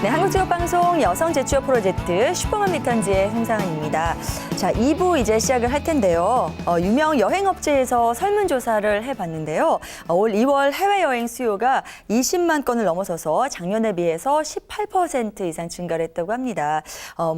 네, 한국체육방송 여성제추어 프로젝트 슈퍼맘 리턴즈의 홍상은입니다. 자, 2부 이제 시작을 할 텐데요. 유명 여행업체에서 설문조사를 해봤는데요. 올 2월 해외여행 수요가 20만 건을 넘어서서 작년에 비해서 18% 이상 증가를 했다고 합니다.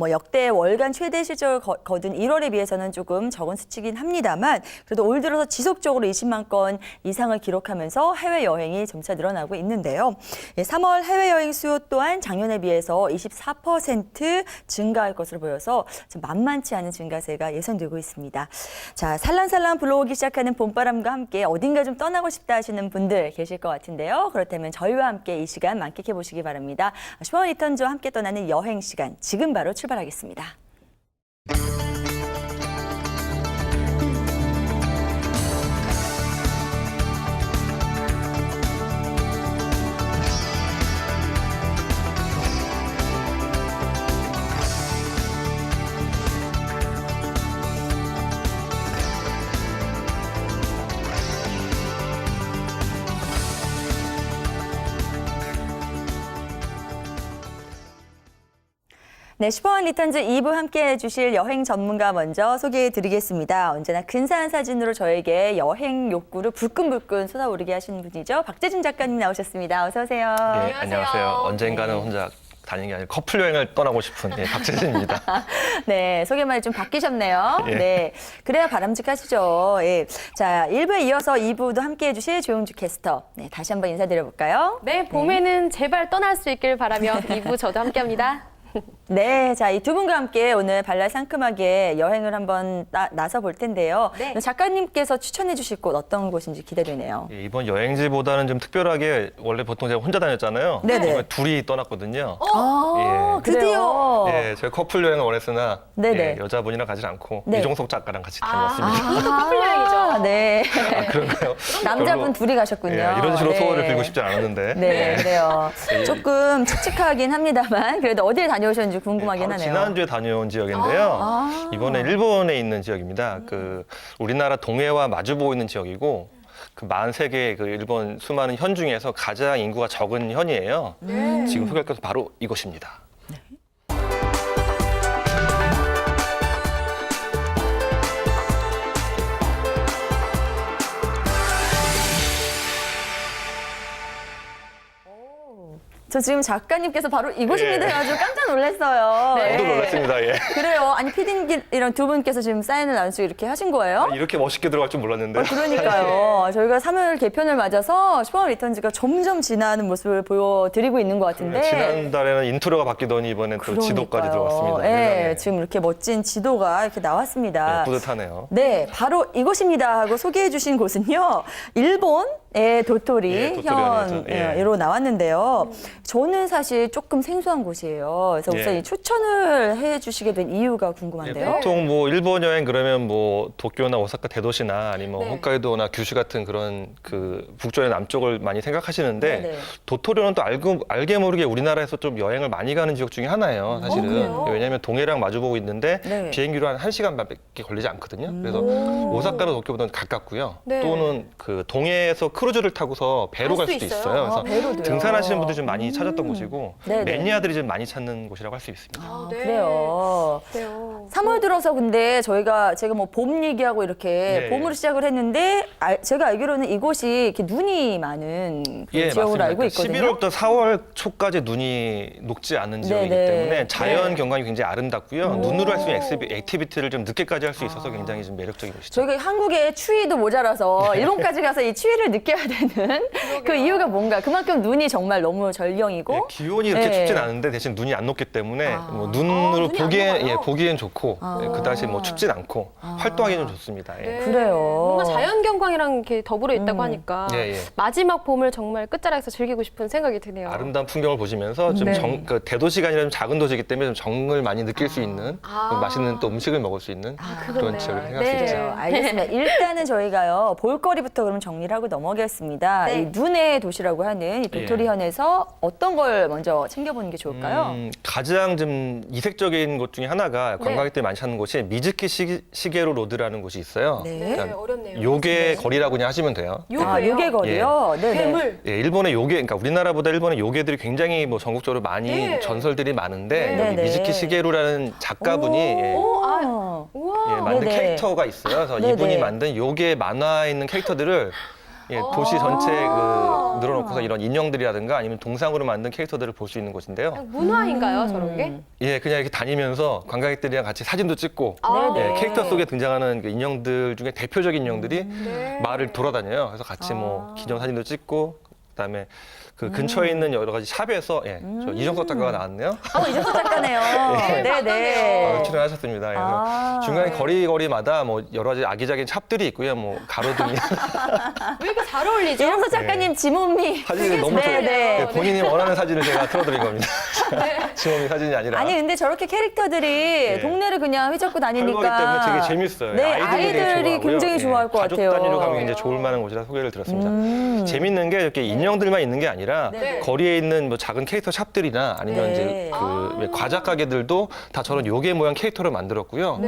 역대 월간 최대 실적을 거둔 1월에 비해서는 조금 적은 수치긴 합니다만 그래도 올 들어서 지속적으로 20만 건 이상을 기록하면서 해외여행이 점차 늘어나고 있는데요. 3월 해외여행 수요 또한 작년에 비해서 24% 증가할 것으로 보여서 좀 만만치 않은 증가세가 예상되고 있습니다. 자, 살랑살랑 불어오기 시작하는 봄바람과 함께 어딘가 좀 떠나고 싶다 하시는 분들 계실 것 같은데요. 그렇다면 저희와 함께 이 시간 만끽해 보시기 바랍니다. 슈퍼맘 리턴즈와 함께 떠나는 여행 시간 지금 바로 출발하겠습니다. 네, 슈퍼맘 리턴즈 2부 함께해 주실 여행 전문가 먼저 소개해 드리겠습니다. 언제나 근사한 사진으로 저에게 여행 욕구를 불끈불끈 쏟아오르게 하시는 분이죠. 박재준 작가님 나오셨습니다. 어서 오세요. 네, 안녕하세요. 언젠가는 혼자 다니는 게 아니라 커플 여행을 떠나고 싶은 박재준입니다. 네, 소개말이 좀 바뀌셨네요. 예. 네, 그래야 바람직하시죠. 예. 자, 1부에 이어서 2부도 함께해 주실 조용주 캐스터. 네, 다시 한번 인사드려볼까요? 네, 봄에는 제발 떠날 수 있길 바라며 2부 저도 함께합니다. 네, 자, 이 두 분과 함께 오늘 발랄 상큼하게 여행을 한번 나서 볼 텐데요. 네. 작가님께서 추천해 주실 곳 어떤 곳인지 기대되네요. 예, 이번 여행지보다는 좀 특별하게 원래 보통 제가 혼자 다녔잖아요. 네네. 이번 둘이 떠났거든요. 아, 예. 드디어. 예, 제가 커플 여행을 원했으나 네네. 예, 여자분이랑 가지 않고 네. 이종석 작가랑 같이 다녔습니다. 이것도 커플 여행이죠. 네. 아, 그런가요? 남자분 별로, 둘이 가셨군요. 예, 이런 식으로 네. 소원을 빌고 싶지 않았는데. 네, 그래요. 예. 조금 칙칙하긴 합니다만 그래도 어딜 다녀오셨는지 궁금하긴 바로 하네요. 지난주에 다녀온 지역인데요. 이번에 일본에 있는 지역입니다. 그 우리나라 동해와 마주보고 있는 지역이고 그 43개의 그 일본 수많은 현 중에서 가장 인구가 적은 현이에요. 지금 소개할 것은 바로 이곳입니다. 저 지금 작가님께서 바로 이곳입니다 예. 해가지고 깜짝 놀랐어요. 네. 저도 놀랐습니다. 예. 그래요. 아니, 피디님이랑 두 분께서 지금 사인을 나누시고 이렇게 하신 거예요? 이렇게 멋있게 들어갈 줄 몰랐는데. 그러니까요. 저희가 3월 개편을 맞아서 슈퍼맘 리턴즈가 점점 진화하는 모습을 보여드리고 있는 것 같은데. 지난달에는 인트로가 바뀌더니 이번엔 또 지도까지 들어갔습니다. 네, 세상에. 지금 이렇게 멋진 지도가 이렇게 나왔습니다. 네, 뿌듯하네요. 네, 바로 이곳입니다 하고 소개해 주신 곳은요. 일본의 도토리 예, 도토리 현이죠. 예. 현으로 나왔는데요. 저는 사실 조금 생소한 곳이에요. 그래서 우선 예. 이 추천을 해 주시게 된 이유가 예, 궁금한데요. 보통 뭐 일본 여행 그러면 뭐 도쿄나 오사카 대도시나 아니면 네. 홋카이도나 규슈 같은 그런 그 북쪽의 남쪽을 많이 생각하시는데 네네. 도토리는 또 알게 모르게 우리나라에서 좀 여행을 많이 가는 지역 중에 하나예요. 사실은. 그래요? 왜냐하면 동해랑 마주보고 있는데 네. 비행기로 한 1시간밖에 걸리지 않거든요. 그래서 오사카나 도쿄보다는 가깝고요. 네. 또는 그 동해에서 크루즈를 타고서 배로 갈 갈 수 수도 있어요? 있어요. 그래서 아, 배로도요? 등산하시는 분들이 좀 많이 찾았던 곳이고 네네. 매니아들이 좀 많이 찾는 곳이라고 할 수 있습니다. 아, 네. 그래요. 그래요. 3월 들어서 근데 제가 뭐 봄 얘기하고 이렇게 네. 봄으로 시작을 했는데 제가 알기로는 이곳이 이렇게 눈이 많은 그 지역으로 알고 있거든요. 11월부터 4월 초까지 눈이 녹지 않는 지역이기 네네. 때문에 자연 네. 경관이 굉장히 아름답고요. 눈으로 할 수 있는 액티비티를 좀 늦게까지 할 수 있어서 굉장히 좀 매력적인 곳이죠. 저희가 한국의 추위도 모자라서 일본까지 가서 이 추위를 느껴야 되는 그 이유가 뭔가 그만큼 눈이 정말 너무 절경이고 예, 기온이 이렇게 네. 춥진 않은데 대신 눈이 안 녹기 때문에 아. 뭐 눈으로 눈이 안 보기엔 녹아요? 보기엔 좋고 아. 그다지 뭐 춥진 않고 활동하기는 좋습니다. 예. 네. 그래요. 뭔가 자연 경관이랑 이렇게 더불어 있다고 하니까 예, 예. 마지막 봄을 정말 끝자락에서 즐기고 싶은 생각이 드네요. 아름다운 풍경을 보시면서 좀 네. 그 대도시가 아니라 좀 작은 도시이기 때문에 좀 정을 많이 느낄 수 있는 아. 맛있는 또 음식을 먹을 수 있는 그런 그렇네요. 지역을 생각할 수 네. 있죠. 알겠습니다. 일단은 저희가요 볼거리부터 그럼 정리를 하고 넘어가겠습니다. 네. 이 눈의 도시라고 하는 이 도토리현에서 어떤 걸 먼저 챙겨보는 게 좋을까요? 가장 좀 이색적인 곳 중에 하나가 관광객들이 많이 찾는 곳이 미즈키 시게루 로드라는 곳이 있어요. 네. 그러니까 어렵네요. 요게 거리라고 그냥 하시면 돼요. 요게 거리요? 네네. 괴물. 예, 일본의 요게, 그러니까 우리나라보다 일본의 요게들이 굉장히 뭐 전국적으로 많이 네. 전설들이 많은데 네. 여기 네. 미즈키 시게루라는 작가분이 예, 우와. 만든 네네. 캐릭터가 있어요. 그래서 네네. 이분이 만든 요게 만화에 있는 캐릭터들을 도시 전체에 늘어놓고서 이런 인형들이라든가 아니면 동상으로 만든 캐릭터들을 볼 수 있는 곳인데요. 문화인가요, 저런 게? 예, 그냥 이렇게 다니면서 관광객들이랑 같이 사진도 찍고 네네. 예, 캐릭터 속에 등장하는 그 인형들 중에 대표적인 인형들이 네. 마을을 돌아다녀요. 그래서 같이 뭐 기념사진도 찍고 그다음에 그 근처에 있는 여러 가지 샵에서 저 이정석 작가가 나왔네요. 이정석 작가네요. 예. 네네. 출연하셨습니다. 그래서 중간에 거리마다 뭐 여러 가지 아기자기한 샵들이 있고요. 뭐 가로등이 왜 이렇게 잘 어울리죠? 이정석 작가님 지몸이. 사진이 너무 좋아요. 네. 네, 본인이 원하는 사진을 제가 틀어드린 겁니다. 지금이 사진이 아니라. 아니 근데 저렇게 캐릭터들이 동네를 그냥 휘젓고 다니니까 활발하기 때문에 되게 재밌어요. 네, 아이들이 되게 아이들이 굉장히 좋아하고요. 좋아할 것 가족 같아요. 단위로 가면 굉장히 좋을 만한 곳이라 소개를 드렸습니다. 재밌는 게 이렇게 인형들만 있는 게 아니라 네. 거리에 있는 뭐 작은 캐릭터 샵들이나 아니면 네. 이제 그 과자 가게들도 다 저런 요괴 모양 캐릭터를 만들었고요.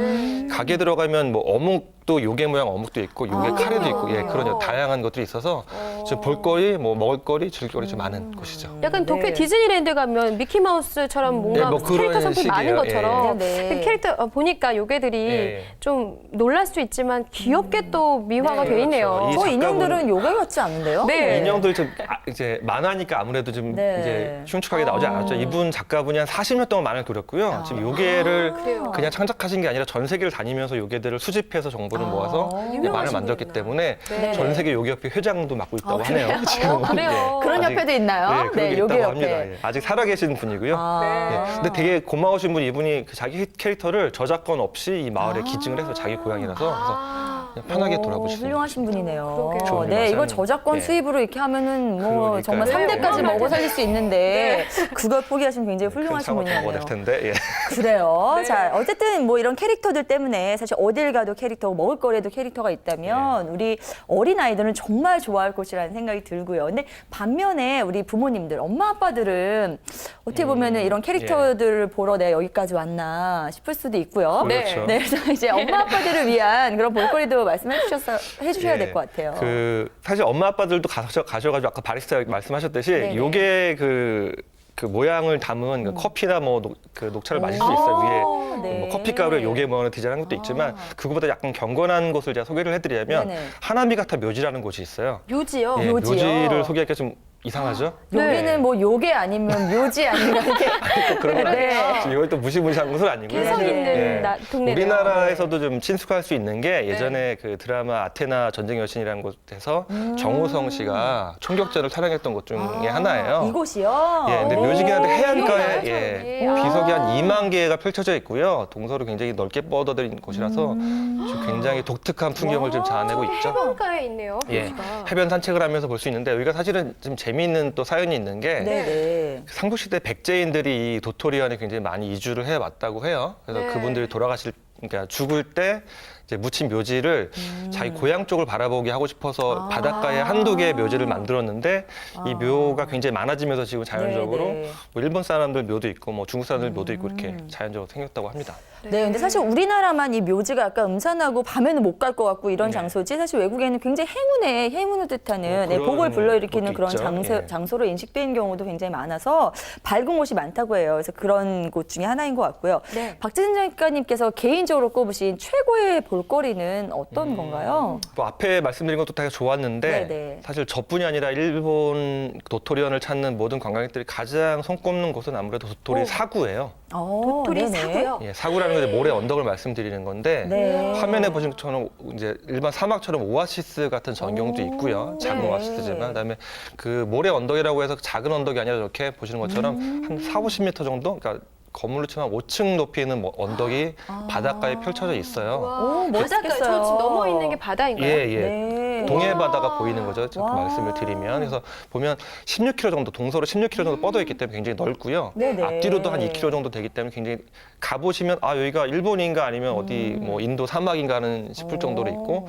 가게 들어가면 뭐 어묵도 요괴 모양 어묵도 있고 요괴 카레도 있고 그런 다양한 것들이 있어서 지금 볼거리, 뭐 먹을거리, 즐길거리 좀 많은 곳이죠. 약간 도쿄 네. 디즈니랜드 가면 미키마우스처럼 뭔가 네, 뭐 그런 캐릭터 상품이 많은 식이에요. 것처럼 네. 그 캐릭터 보니까 요괴들이 예. 좀 놀랄 수 있지만 귀엽게 또 미화가 돼 있네요. 그렇죠. 저 이 인형들은 요괴 같지 않은데요? 네. 인형들 좀 이제 만화니까 아무래도 좀 네. 이제 흉측하게 나오지 않았죠. 이분 작가분이 한 40년 동안 만화를 그렸고요. 지금 요괴를 그래요? 그냥 창작하신 게 아니라 전 세계를 다니면서 요괴들을 수집해서 정보를 모아서 이제 만화를 만들었기 때문에 네. 전 세계 요괴협회 회장도 맡고 있다고 하네요. 지금 그래요? 그런 아직- 협회도 있나요? 네, 그런 게 요괴 있다고 협회. 합니다. 예. 아직 살아계신 분이고요. 아. 네. 근데 되게 고마우신 분이 이분이 그 자기 캐릭터를 저작권 없이 이 마을에 기증을 해서 자기 고향이라서 그래서 그냥 편하게 돌아보실 수 있는 훌륭하신 분이네요. 그러게요. 좋은 네, 일을 이걸 하시는- 저작권 네. 수입으로 이렇게 하면은 뭐 그러니까요. 정말 네, 3대까지 먹어 살릴 수 있는데 네. 그걸 포기하시면 굉장히 훌륭하신 큰 상업도 분이네요. 먹어야 될 텐데. 예. 그래요. 네. 자, 어쨌든 뭐 이런 캐릭터들 때문에 사실 어딜 가도 캐릭터, 먹을거리에도 캐릭터가 있다면 우리 어린아이들은 정말 좋아할 곳이라는 생각이 들고요. 근데 반면에 우리 부모님들, 엄마 아빠들은 어떻게 보면은 이런 캐릭터들을 보러 내가 여기까지 왔나 싶을 수도 있고요. 그렇죠. 네, 그래서 이제 엄마 아빠들을 위한 그런 볼거리도 말씀해 주셔야 될 것 같아요. 그 사실 엄마 아빠들도 가셔가지고 아까 바리스타 말씀하셨듯이 네네. 요게 그 모양을 담은 그 커피나 뭐 그 녹차를 마실 수 있어요. 위에 네. 뭐 커피 가루에 요게 모양으로 디자인한 것도 있지만 그거보다 약간 경건한 곳을 제가 소개를 해드리자면 네네. 하나미가타 묘지라는 곳이 있어요. 묘지요? 예, 묘지요? 묘지를 소개하기가 좀 이상하죠? 여기는 네. 뭐 요게 아니면 묘지 아닌가 이렇게. 그런 건 네. 지금 이걸 또 무시무시한 것은 아니고요. 개성 네. 있는 예. 동네네요. 우리나라에서도 좀 친숙할 수 있는 게 예전에 그 드라마 아테나 전쟁의 여신이라는 곳에서 정우성 씨가 총격전을 촬영했던 곳 중에 하나예요. 이곳이요? 예, 근데 오. 묘지긴 한데 해안가에 기억나요, 예, 저기? 비석이 한 2만 개가 펼쳐져 있고요. 동서로 굉장히 넓게 뻗어들인 곳이라서 지금 굉장히 독특한 풍경을 좀 자아내고 있죠. 해변가에 있네요, 예, 묘지가. 해변 산책을 하면서 볼 수 있는데 여기가 사실은 좀 재미있는 또 사연이 있는 게 네네. 삼국시대 백제인들이 이 도토리안에 굉장히 많이 이주를 해왔다고 해요. 그래서 네. 그분들이 그러니까 죽을 때 이제 묻힌 묘지를 자기 고향 쪽을 바라보게 하고 싶어서 바닷가에 한두 개의 묘지를 만들었는데 이 묘가 굉장히 많아지면서 지금 자연적으로 네네. 뭐 일본 사람들 묘도 있고 뭐 중국 사람들 묘도 있고 이렇게 자연적으로 생겼다고 합니다. 네, 근데 사실 우리나라만 이 묘지가 약간 음산하고 밤에는 못 갈 것 같고 이런 네. 장소지 사실 외국에는 굉장히 행운을 뜻하는 네, 그런 복을 불러일으키는 곳도 그런 있죠. 예. 장소로 인식되는 경우도 굉장히 많아서 밝은 곳이 많다고 해요. 그래서 그런 곳 중에 하나인 것 같고요. 네. 박재진 작가님께서 개인적으로 꼽으신 최고의 볼거리는 어떤 건가요? 뭐 앞에 말씀드린 것도 되게 좋았는데 네네. 사실 저뿐이 아니라 일본 도토리안을 찾는 모든 관광객들이 가장 손꼽는 곳은 아무래도 도토리 사구예요. 도토리 네네. 사고요? 예, 사구라는 건 이제 모래 언덕을 말씀드리는 건데 네. 화면에 보신 것처럼 이제 일반 사막처럼 오아시스 같은 전경도 있고요. 작은 네. 오아시스지만 그다음에 그 모래 언덕이라고 해서 작은 언덕이 아니라 이렇게 보시는 것처럼 한 4, 50m 정도 그러니까 건물로 치면 5층 높이 있는 언덕이 바닷가에 펼쳐져 있어요. 오, 바닷가에 멋있겠어요. 저 지금 넘어 있는 게 바다인가요? 예, 예. 네. 동해 바다가 보이는 거죠. 이렇게 와. 말씀을 드리면. 그래서 보면 16km 정도, 동서로 16km 정도 뻗어 있기 때문에 굉장히 넓고요. 네네. 앞뒤로도 한 2km 정도 되기 때문에 굉장히 가보시면 아, 여기가 일본인가 아니면 어디 뭐 인도 사막인가 하는 싶을 정도로 있고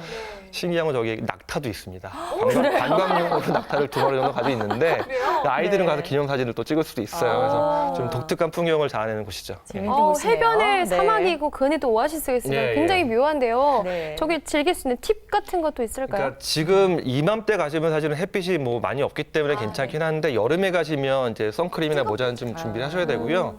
신기한 건 저기 낙타도 있습니다. 관광용으로 낙타를 2마리 정도 가지고 있는데 아이들은 네. 가서 기념사진을 또 찍을 수도 있어요. 그래서 좀 독특한 풍경을 자아내는 곳이죠. 재밌는 곳이네요. 해변에 네. 사막이고 그 안에 또 오아시스가 있으면 예, 굉장히 예. 묘한데요. 네. 저기 즐길 수 있는 팁 같은 것도 있을까요? 그러니까 지금 이맘때 가시면 사실은 햇빛이 뭐 많이 없기 때문에 괜찮긴 한데 여름에 가시면 이제 선크림이나 모자는 좀 준비하셔야 되고요.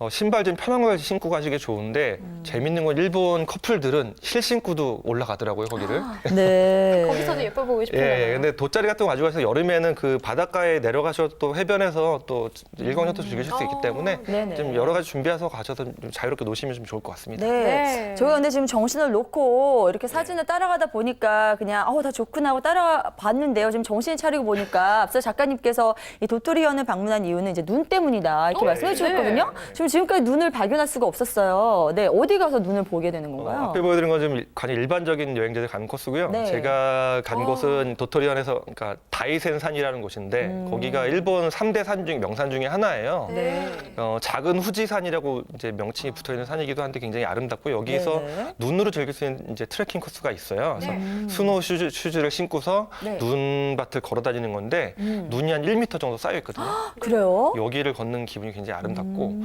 신발 좀 편한 걸 신고 가시기 좋은데 재밌는 건 일본 커플들은 힐 신고도 올라가더라고요 거기를. 네. 거기서도 예뻐 보고 싶은가요? 예, 근데 돗자리 같은 거 가지고 가서 여름에는 그 바닷가에 내려가셔도 또 해변에서 또 일광욕도 즐기실 수 있기 때문에 네네. 좀 여러 가지 준비해서 가셔서 좀 자유롭게 노시면 좀 좋을 것 같습니다. 네. 네. 저희가 근데 지금 정신을 놓고 이렇게 사진을 따라가다 보니까 그냥 다 좋구나 하고 따라봤는데요. 지금 정신 차리고 보니까 앞서 작가님께서 이 도토리현을 방문한 이유는 이제 눈 때문이다 이렇게 말씀해 주셨거든요. 지금까지 눈을 발견할 수가 없었어요. 네, 어디 가서 눈을 보게 되는 건가요? 앞에 보여드린 건 좀 관이 일반적인 여행자들 가는 코스고요. 네. 제가 간 곳은 도토리현에서 그러니까 다이센산이라는 곳인데 거기가 일본 3대 산 중 명산 중에 하나예요. 네. 작은 후지산이라고 이제 명칭이 붙어 있는 산이기도 한데 굉장히 아름답고 여기서 네네. 눈으로 즐길 수 있는 이제 트레킹 코스가 있어요. 그래서 스노우 슈즈를 신고서 네. 눈밭을 걸어 다니는 건데 눈이 한 1m 정도 쌓여 있거든요. 그래요? 여기를 걷는 기분이 굉장히 아름답고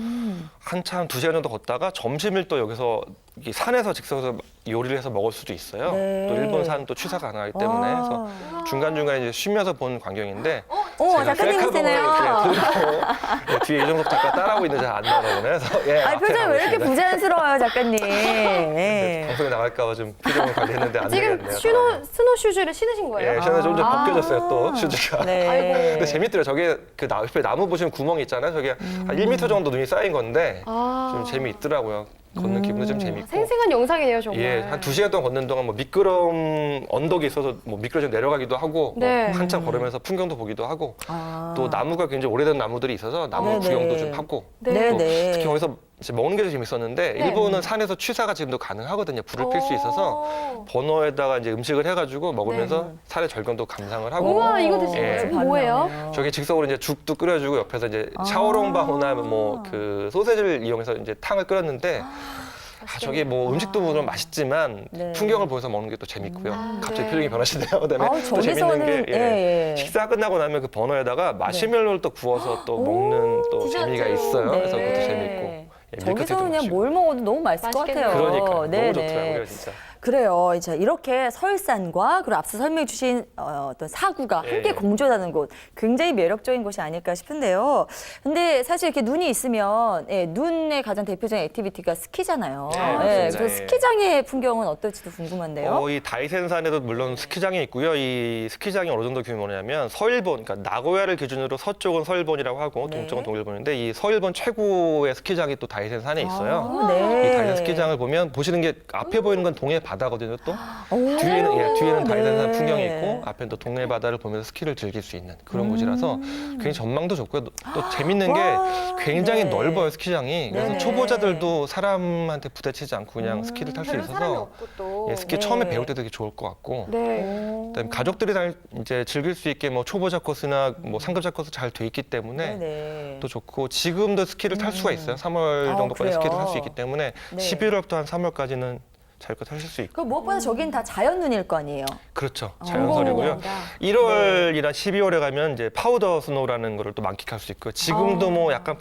한참 2시간 정도 걷다가 점심을 또 여기서 이게 산에서 즉석에서 요리를 해서 먹을 수도 있어요. 네. 또 일본 산은 또 취사가 가능하기 때문에 그래서 중간중간에 이제 쉬면서 보는 광경인데 제가 작가님이시네요. 셀카봉을 이렇게 들고 뒤에 이정석 작가 따라하고 있는지 잘 안 나오거든요. 그래서 예, 아니, 앞에 표정이 가고 왜 이렇게 있습니다. 부자연스러워요, 작가님? 네, 네. 방송에 나갈까 봐 좀 표정을 관리했는데 안 지금 되겠네요. 스노 슈즈를 신으신 거예요? 예, 시간에 좀 벗겨졌어요 또 슈즈가. 네. 아이고. 근데 재밌더라고요. 저게 그 옆에 나무 보시면 구멍이 있잖아요. 저게 한 1m 정도 눈이 쌓인 건데 좀 재미있더라고요. 걷는 기분도 좀 재밌고. 생생한 영상이네요, 정말. 예, 한 2시간 동안 걷는 동안 뭐 미끄럼 언덕이 있어서 뭐 미끄러져 내려가기도 하고 네. 뭐 한참 걸으면서 풍경도 보기도 하고 아. 또 나무가 굉장히 오래된 나무들이 있어서 나무 네네. 구경도 좀 하고 네, 또 네. 특히 거기서 이제 먹는 게 좀 재밌었는데 네. 일본은 산에서 취사가 지금도 가능하거든요. 불을 필 수 있어서 버너에다가 이제 음식을 해가지고 먹으면서 산의 절경도 감상을 하고 우와, 이거 드시는 예. 거예요? 뭐예요? 저기 즉석으로 이제 죽도 끓여주고 옆에서 이제 샤오롱바호나 뭐 그 소세지를 이용해서 이제 탕을 끓였는데 저게 뭐 음식도 물론 맛있지만 네. 풍경을 보면서 먹는 게 또 재밌고요. 갑자기 네. 표정이 변하시네요. 그다음에 아우, 또 재밌는 게 예. 식사 끝나고 나면 그 버너에다가 마시멜로를 또 구워서 또 먹는 또 디저트. 재미가 있어요. 네. 그래서 그것도 재밌고. 예, 저기서 밀크티도 그냥 마시고. 뭘 먹어도 너무 맛있을 것 맛있겠네요. 같아요. 그러니까 네, 너무 좋더라고요, 진짜. 그래요. 이제 이렇게 서울산과 그리고 앞서 설명해 주신 어떤 사구가 예. 함께 공존하는 곳 굉장히 매력적인 곳이 아닐까 싶은데요. 근데 사실 이렇게 눈이 있으면 눈의 가장 대표적인 액티비티가 스키잖아요. 네, 맞습니다. 그래서 예. 스키장의 풍경은 어떨지도 궁금한데요. 이 다이센산에도 물론 스키장이 있고요. 이 스키장이 어느 정도 규모냐면 서일본, 그러니까 나고야를 기준으로 서쪽은 서일본이라고 하고 네. 동쪽은 동일본인데 이 서일본 최고의 스키장이 또 다이센산에 있어요. 아, 네. 이 다이센 스키장을 보면 보시는 게 앞에 보이는 건 동해 바다거든요. 또 오, 뒤에는 다이센산 네. 풍경이 있고 앞에 또 동해 바다를 보면서 스키를 즐길 수 있는 그런 곳이라서 굉장히 전망도 좋고요. 또 재밌는 게 와, 굉장히 네. 넓어요 스키장이. 그래서 네네. 초보자들도 사람한테 부딪히지 않고 그냥 스키를 탈 수 별로 사람이 있어서 없고 또. 예, 스키 네. 처음에 배울 때 되게 좋을 것 같고. 네. 그다음에 가족들이 다 이제 즐길 수 있게 뭐 초보자 코스나 뭐 상급자 코스 잘 돼 있기 때문에 네네. 또 좋고 지금도 스키를 탈 수가 있어요. 3월 아, 정도까지 그래요? 스키를 탈 수 있기 때문에 네. 11월부터 한 3월까지는 자유롭게 타실 수 있고. 그 무엇보다 저긴 다 자연 눈일 거 아니에요. 그렇죠. 어. 자연설이고요. 1월이나 12월에 가면 이제 파우더 스노우라는 거를 또 만끽할 수 있고요. 지금도 뭐 약간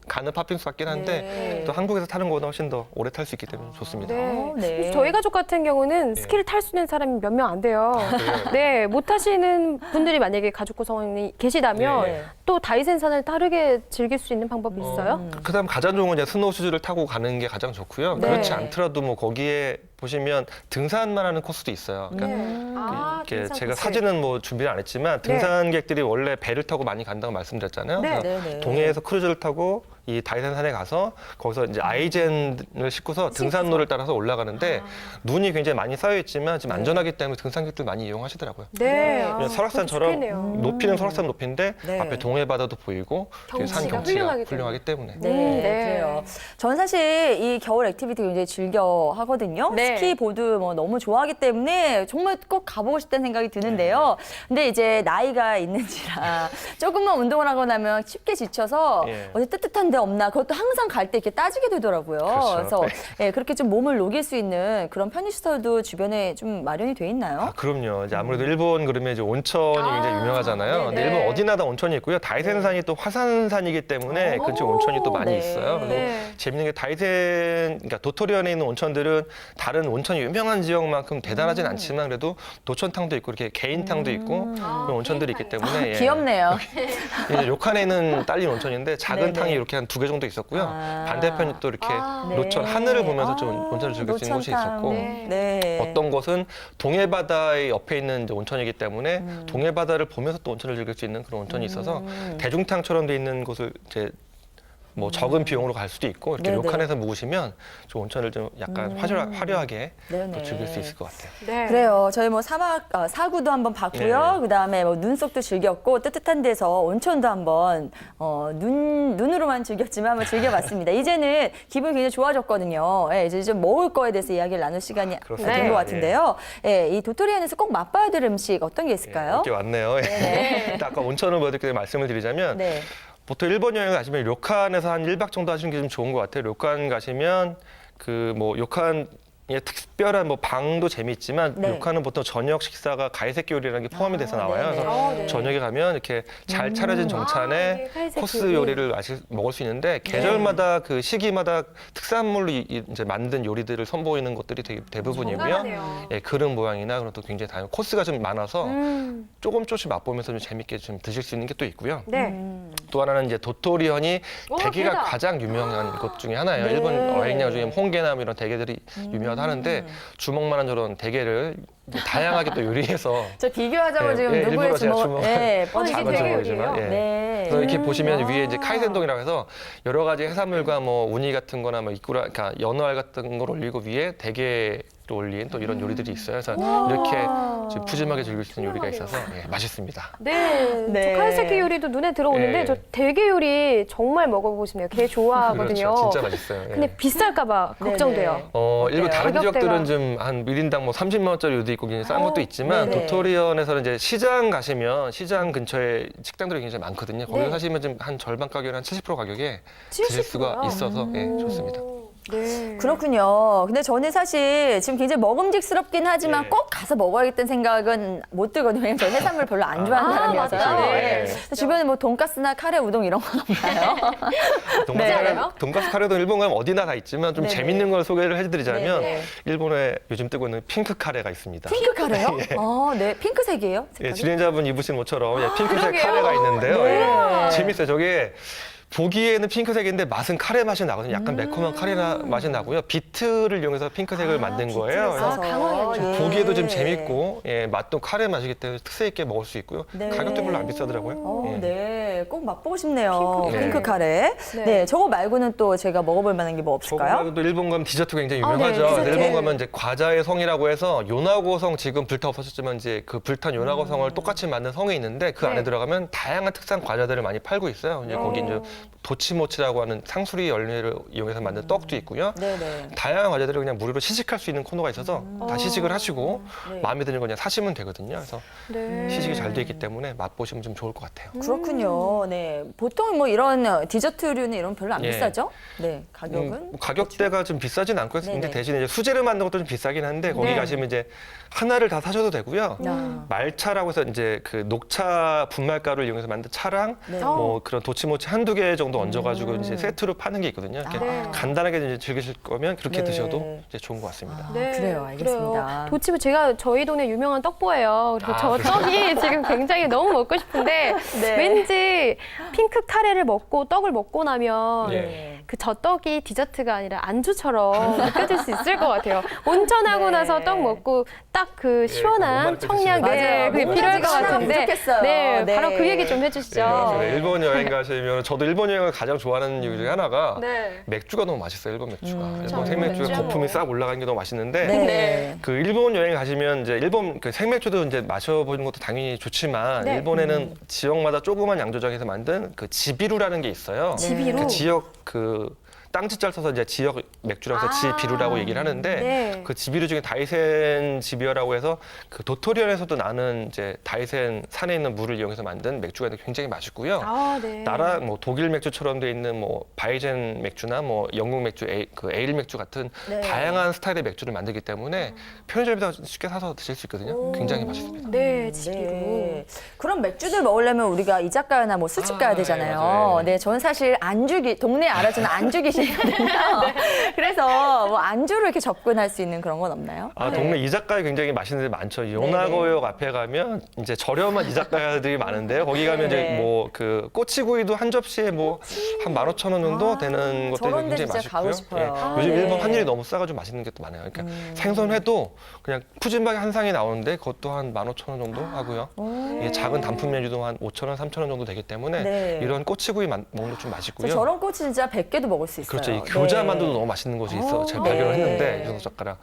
가는 팥빙수 같긴 한데 네. 또 한국에서 타는 거보다 훨씬 더 오래 탈 수 있기 때문에 좋습니다. 네. 네. 저희 가족 같은 경우는 스키를 탈 수 있는 사람이 몇 명 안 돼요. 그래요? 네, 못 타시는 분들이 만약에 가족 구성원이 계시다면 네. 또 다이센산을 다르게 즐길 수 있는 방법이 있어요? 그다음 가장 좋은 건 이제 스노우 슈즈를 타고 가는 게 가장 좋고요. 네. 그렇지 않더라도 뭐 거기에 보시면 등산만 하는 코스도 있어요. 그러니까 아, 이렇게 등산 제가 코스. 사진은 뭐 준비를 안 했지만 등산객들이 원래 배를 타고 많이 간다고 말씀드렸잖아요. 네. 그래서 네네. 동해에서 크루즈를 타고 이 다이센산에 가서 거기서 이제 아이젠을 싣고서 등산로를 따라서 올라가는데 눈이 굉장히 많이 쌓여 있지만 지금 안전하기 때문에 등산객들 많이 이용하시더라고요. 네. 아, 그냥 설악산처럼 그것도 좋겠네요. 높이는 설악산 높이인데 네. 앞에 동해 바다도 보이고 뒤에 산 경치가 경치가 훌륭하기 훌륭하기 때문에. 네, 네. 그래요. 전 사실 이 겨울 액티비티 굉장히 즐겨 하거든요. 네. 스키, 보드 뭐 너무 좋아하기 때문에 정말 꼭 가보고 싶다는 생각이 드는데요. 근데 이제 나이가 있는지라 조금만 운동을 하고 나면 쉽게 지쳐서 예. 어디 뜨뜻한 데 없나 그것도 항상 갈 때 이렇게 따지게 되더라고요. 그렇죠. 그래서 예, 그렇게 좀 몸을 녹일 수 있는 그런 편의시설도 주변에 좀 마련이 돼 있나요? 아, 그럼요. 이제 아무래도 일본 그러면 이제 온천이 굉장히 유명하잖아요. 네네. 근데 일본 어디나 다 온천이 있고요. 다이센산이 또 화산산이기 때문에 근처에 온천이 또 많이 네. 있어요. 그리고 네. 재밌는 게 그러니까 도토리현에 있는 온천들은 다른 온천이 유명한 지역만큼 대단하진 않지만 그래도 노천탕도 있고 이렇게 개인탕도 있고 그런 온천들이 있기 때문에 예. 귀엽네요. 이제 료칸에는 딸린 온천인데 작은 네네. 탕이 이렇게 한 2개 정도 있었고요. 아. 반대편이 또 이렇게 아. 노천 네. 하늘을 보면서 좀 온천을 즐길 수 있는 곳이 노천탕. 있었고 네. 어떤 곳은 동해바다의 옆에 있는 이제 온천이기 때문에 동해바다를 보면서 또 온천을 즐길 수 있는 그런 온천이 있어서 대중탕처럼 돼 있는 곳을 이제 뭐 적은 비용으로 갈 수도 있고 이렇게 네네. 료칸에서 묵으시면 좀 온천을 좀 약간 화려하게 네네. 또 즐길 수 있을 것 같아요. 네. 그래요. 저희 뭐 사구도 한번 봤고요. 네. 그다음에 뭐 눈속도 즐겼고 뜨뜻한 데서 온천도 한번 눈으로만 즐겼지만 한번 즐겨봤습니다. 이제는 기분이 굉장히 좋아졌거든요. 예, 이제 좀 먹을 거에 대해서 이야기를 나눌 시간이 그렇습니다. 된 것 네. 같은데요. 예, 이 도토리안에서 꼭 맛봐야 될 음식 어떤 게 있을까요? 이렇게 왔네요. 일단 아까 온천을 보여드릴 때 말씀을 드리자면 네. 보통 일본 여행 가시면 료칸에서 한 1박 정도 하시는 게 좀 좋은 것 같아요. 료칸 가시면 그 뭐 료칸의 특별한 뭐 방도 재미있지만 네. 료칸은 보통 저녁 식사가 가이세키 요리라는 게 포함이 돼서 나와요. 네네. 그래서 네. 저녁에 가면 이렇게 잘 차려진 정찬에 네, 가이세키 코스 요리. 요리를 먹을 수 있는데 계절마다 그 시기마다 특산물로 이제 만든 요리들을 선보이는 것들이 되게 대부분이고요. 건강하네요. 예, 그릇 모양이나 그런 또 굉장히 다양한 코스가 좀 많아서 조금씩 맛보면서 좀 재밌게 좀 드실 수 있는 게 또 있고요. 네. 또 하나는 이제 도토리현이 오, 대게가 대박. 가장 유명한 것 중에 하나예요. 네. 일본 어획량 중에 홍게나 뭐 이런 대게들이 유명하다 하는데 주먹만한 저런 대게를 이제 다양하게 또 요리해서 저 비교하자고 예, 지금 예, 누구의 일부러 제가 주먹? 예, 이게 작은 되게 주먹이지만 요리예요? 예. 네. 그래서 이렇게 보시면 위에 이제 카이센동이라고 해서 여러 가지 해산물과 뭐 우니 같은 거나 뭐 이꾸라, 그러니까 연어알 같은 걸 올리고 위에 대게를 올린 또 이런 요리들이 있어요. 그래서 이렇게 좀 푸짐하게 즐길 수 있는 요리가 있어서 예, 맛있습니다. 네. 네. 저 카이세키 요리도 눈에 들어오는데 예. 저 대게 요리 정말 먹어보고 싶네요. 게 좋아하거든요. 그렇죠. 진짜 맛있어요. 예. 근데 비쌀까봐 걱정돼요. 네네. 일부 다른 가격대가. 지역들은 좀 한 1인당 뭐 30만 원짜리 요도 있고 굉장히 싼 것도 있지만 네네. 도토리현에서는 이제 시장 가시면 시장 근처에 식당들이 굉장히 많거든요. 거기 네. 사시면 좀 한 절반 가격에 한 70% 가격에 드실 수가 70%요? 있어서 예, 좋습니다. 네. 그렇군요. 근데 저는 사실 지금 굉장히 먹음직스럽긴 하지만 예. 꼭 가서 먹어야겠다는 생각은 못 들거든요. 왜냐면 저 해산물 별로 안 좋아하는 사람이어서요. 맞아요. 예. 네. 그래서 주변에 뭐 돈가스나 카레, 우동 이런 건 없나요? 돈가스 카레도 일본 가면 어디나 다 있지만 좀 네네. 재밌는 걸 소개를 해드리자면 네네. 일본에 요즘 뜨고 있는 핑크 카레가 있습니다. 핑크 카레요? 네. 핑크색이에요? 예, 색깔이? 진행자분 입으신 옷처럼 예, 핑크색 그러게요. 카레가 있는데요. 네. 예, 재밌어요. 저게 보기에는 핑크색인데 맛은 카레 맛이 나거든요. 약간 매콤한 카레 맛이 나고요. 비트를 이용해서 핑크색을 만든 거예요. 비트를 그래서 써서. 강하게 예. 보기에도 좀 재밌고 예, 맛도 카레 맛이기 때문에 특색 있게 먹을 수 있고요. 네. 가격도 별로 안 비싸더라고요. 예. 네. 꼭 맛보고 싶네요. 핑크 핑크, 카레. 카레. 네. 네. 저거 말고는 또 제가 먹어볼 만한 게 뭐 저거 없을까요? 말고도 일본 가면 디저트가 굉장히 아, 네, 유명하죠. 디저트. 그래서 일본 가면 이제 과자의 성이라고 해서 요나고성 지금 불타 없어졌지만 이제 그 불탄 요나고성을 똑같이 만든 성이 있는데 그 네. 안에 들어가면 다양한 특산 과자들을 많이 팔고 있어요. 이제 거기 이제 도치모치라고 하는 상수리 열매를 이용해서 만든 떡도 있고요. 네네. 다양한 과자들을 그냥 무료로 시식할 수 있는 코너가 있어서 다 시식을 하시고 네. 마음에 드는 거 그냥 사시면 되거든요. 그래서 네. 시식이 잘 돼 있기 때문에 맛보시면 좀 좋을 것 같아요. 그렇군요. 네. 보통 뭐 이런 디저트류는 이런 별로 안 예. 비싸죠? 네. 가격은? 뭐 가격대가 좀 비싸진 않고 네네. 근데 대신에 이제 수제를 만든 것도 좀 비싸긴 한데 거기 네. 가시면 이제 하나를 다 사셔도 되고요. 아. 말차라고 해서 이제 그 녹차 분말가루를 이용해서 만든 차랑 네. 뭐 그런 도치모치 한두 개 정도 얹어가지고 이제 세트로 파는 게 있거든요. 이렇게 네. 간단하게 이제 즐기실 거면 그렇게 네. 드셔도 이제 좋은 것 같습니다. 아, 그래요. 알겠습니다. 도치모 제가 저희 동네 유명한 떡보예요. 그래서 저 떡이 지금 굉장히 너무 먹고 싶은데 네. 왠지 핑크 카레를 먹고 떡을 먹고 나면 예. 그 저 떡이 디저트가 아니라 안주처럼 느껴질 수 있을 것 같아요. 온천하고 네. 나서 떡 먹고 딱 그 시원한 못 청량 말릴 때 네, 맞아요. 그게 못 필요할 것 말릴 때 같은데 부족했어요. 네, 네. 바로 그 얘기 좀 해주시죠. 네, 일본 여행 가시면 저도 일본 여행을 가장 좋아하는 이유 중에 하나가 네. 맥주가 너무 맛있어요. 일본 맥주가. 일본 그렇죠. 생맥주가 맥주. 거품이 싹 올라가는 게 너무 맛있는데 네. 그 일본 여행 가시면 이제 일본 그 생맥주도 이제 마셔보는 것도 당연히 좋지만 네. 일본에는 지역마다 조그만 양조장에서 만든 그 지비루라는 게 있어요. 지비루? 그 지역 그 땅지자를 써서 이제 지역 맥주라고 해서 지비루라고 얘기를 하는데 네. 그 지비루 중에 다이센 지비어라고 해서 그 도토리언에서도 나는 이제 다이센 산에 있는 물을 이용해서 만든 맥주가 굉장히 맛있고요. 아, 네. 나라 뭐 독일 맥주처럼 돼 있는 뭐 바이젠 맥주나 뭐 영국 맥주, 그 에일 맥주 같은 네. 다양한 스타일의 맥주를 만들기 때문에 편의점에서 쉽게 사서 드실 수 있거든요. 굉장히 맛있습니다. 네, 지비로. 네. 그런 맥주들 먹으려면 우리가 이자카야나 뭐 술집 가야 되잖아요. 맞아요. 네, 저는 사실 동네 알아주는 안주기시거든요. 그래서 뭐 안주로 이렇게 접근할 수 있는 그런 건 없나요? 아, 동네 이자카야 굉장히 맛있는 데 많죠. 용나고역 앞에 가면 이제 저렴한 이자카야들이 많은데요. 거기 가면 네. 이제 뭐 그 꼬치구이도 한 접시에 뭐 한 15,000원 정도 되는 것들이 저런 데 굉장히 진짜 가고 맛있고요. 싶어요. 요즘 네. 일본 환율이 너무 싸가지고 맛있는 게 또 많아요. 그러니까 생선회도 그냥 푸짐하게 한 상이 나오는데 그것도 한 15,000원 정도 하고요. 이게 작은 단품 메뉴도 한 5,000원, 3,000원 정도 되기 때문에 네. 이런 꼬치구이 먹는 게 좀 저 맛있고요. 저런 꼬치 진짜 100개도 먹을 수 있어요. 그렇죠. 이 네. 교자 만두도 너무 맛있는 곳이 있어. 제가 네. 발견을 했는데 이정도 작가랑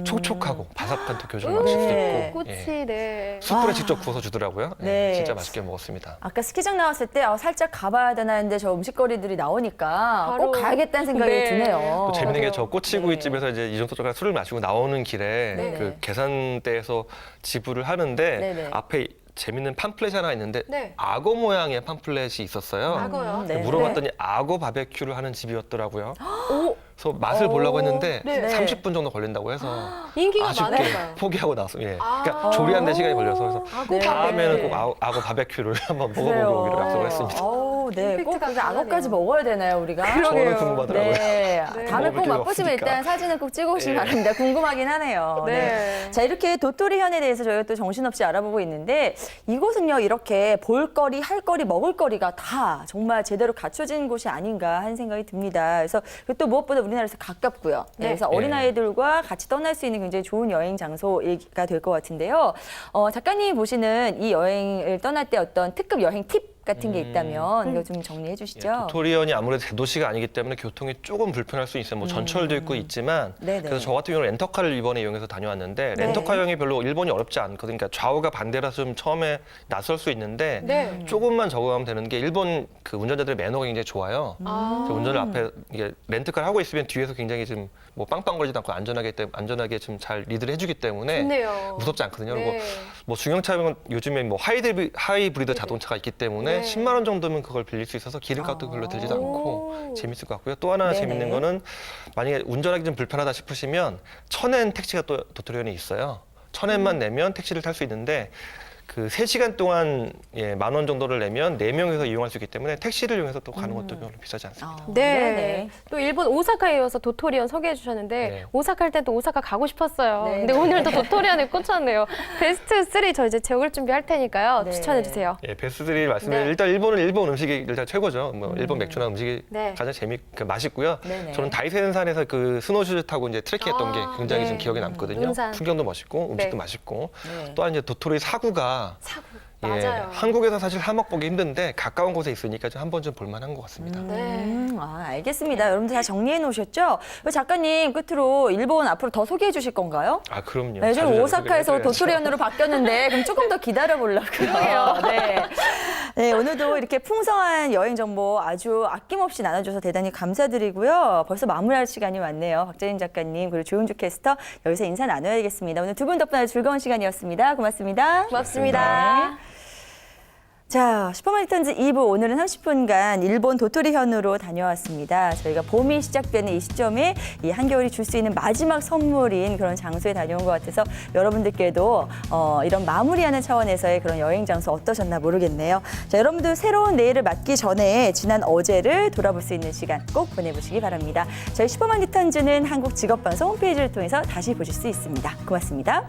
촉촉하고 바삭한 또 교자 맛일 수도 네. 있고. 꼬치, 예. 네. 숯불에 아. 직접 구워서 주더라고요. 예, 네. 진짜 맛있게 먹었습니다. 아까 스키장 나왔을 때 살짝 가봐야 되나 했는데 저 음식거리들이 나오니까 바로- 꼭 가야겠다는 생각이 네. 드네요. 또 재밌는 게 저 맞아요. 꼬치구이 네. 집에서 이제 이정도 작가가 술을 마시고 나오는 길에 네. 그 계산대에서 지불을 하는데 네. 앞에 재밌는 팜플렛이 하나 있는데 네. 악어 모양의 팜플렛이 있었어요. 악어요? 네. 물어봤더니 악어 바베큐를 하는 집이었더라고요. 오, 그래서 맛을 보려고 했는데 네. 30분 정도 걸린다고 해서 인기가 아쉽게 많을까요? 포기하고 나왔어요. 예. 아. 그러니까 조리하는데 시간이 걸려서 그래서 악어 네. 다음에는 바베큐. 꼭 악어 바베큐를 한번 그래요. 먹어보기로 오기로 약속을 했습니다. 네, 꼭 임팩트가 그래서 악어까지 강하네요. 먹어야 되나요, 우리가? 저는 궁금하더라고요. 네. 네. 다음에 꼭 먹을 기회가 맛보시면 없으니까. 일단 사진을 꼭 찍어오시기 네. 바랍니다. 궁금하긴 하네요. 네. 자, 이렇게 도토리현에 대해서 저희가 또 정신없이 알아보고 있는데 이곳은요, 이렇게 볼거리, 할거리, 먹을거리가 다 정말 제대로 갖춰진 곳이 아닌가 하는 생각이 듭니다. 그래서 그리고 또 무엇보다 우리나라에서 가깝고요. 네, 네. 그래서 어린아이들과 같이 떠날 수 있는 굉장히 좋은 여행 장소가 될 것 같은데요. 작가님이 보시는 이 여행을 떠날 때 어떤 특급 여행 팁 같은 게 있다면 이거 좀 정리해 주시죠. 도토리현이 아무래도 대도시가 아니기 때문에 교통이 조금 불편할 수 있어요. 뭐 전철도 있고 있지만 네네. 그래서 저 같은 경우는 렌터카를 이번에 이용해서 다녀왔는데 네. 렌터카 여행이 별로 일본이 어렵지 않거든요. 그러니까 좌우가 반대라서 좀 처음에 낯설 수 있는데 네. 조금만 적응하면 되는 게 일본 그 운전자들의 매너가 굉장히 좋아요. 아. 운전을 앞에 이게 렌트카를 하고 있으면 뒤에서 굉장히 좀 뭐 빵빵거리지도 않고 안전하게 좀 잘 리드를 해주기 때문에 좋네요. 무섭지 않거든요. 네. 그리고 뭐 중형차면 요즘에 뭐 하이브리드 자동차가 있기 때문에 네. 10만 원 정도면 그걸 빌릴 수 있어서 기름값도 별로 들지도 않고 오. 재밌을 것 같고요. 또 하나 네네. 재밌는 거는 만약에 운전하기 좀 불편하다 싶으시면 천엔 택시가 또 도토리현에 있어요. 천엔만 내면 택시를 탈 수 있는데 그 3시간 동안 10,000원 정도를 내면 4명에서 이용할 수 있기 때문에 택시를 이용해서 또 가는 것도 별로 비싸지 않습니다. 네. 네네. 또 일본 오사카에 이어서 도토리현 소개해 주셨는데 네. 오사카 할 때 또 오사카 가고 싶었어요. 네. 근데 오늘도 도토리현에 꽂혔네요. 베스트 3 저 이제 적을 준비할 테니까요. 네. 추천해 주세요. 예, 베스트들이 말씀드린 네. 일단 일본은 일본 음식이 일단 최고죠. 뭐 일본 맥주나 음식이 네. 가장 맛있고요. 네네. 저는 다이센산에서 그 스노우슈즈 타고 이제 트레킹했던 게 굉장히 네. 좀 기억에 남거든요. 운산. 풍경도 멋있고 음식도 네. 맛있고 네. 또한 이제 도토리 사구가 사구. 예, 맞아요. 한국에서 사실 사먹 보기 힘든데 가까운 곳에 있으니까 좀 한번 좀 볼만한 것 같습니다. 네. 알겠습니다. 여러분들 다 정리해 놓으셨죠? 작가님 끝으로 일본 앞으로 더 소개해 주실 건가요? 아 그럼요. 네, 지금 자주 오사카에서 소개를 해드려야죠. 도토리현으로 바뀌었는데 그럼 조금 더 기다려 보려고요. 네. 네, 오늘도 이렇게 풍성한 여행 정보 아주 아낌없이 나눠줘서 대단히 감사드리고요. 벌써 마무리할 시간이 왔네요. 박재인 작가님 그리고 조은주 캐스터 여기서 인사 나눠야겠습니다. 오늘 두 분 덕분에 즐거운 시간이었습니다. 고맙습니다. 고맙습니다. 네. 자, 슈퍼마리턴즈 2부 오늘은 30분간 일본 도토리현으로 다녀왔습니다. 저희가 봄이 시작되는 이 시점에 이 한겨울이 줄 수 있는 마지막 선물인 그런 장소에 다녀온 것 같아서 여러분들께도 이런 마무리하는 차원에서의 그런 여행 장소 어떠셨나 모르겠네요. 자, 여러분들 새로운 내일을 맞기 전에 지난 어제를 돌아볼 수 있는 시간 꼭 보내보시기 바랍니다. 저희 슈퍼마리턴즈는 한국 직업방송 홈페이지를 통해서 다시 보실 수 있습니다. 고맙습니다.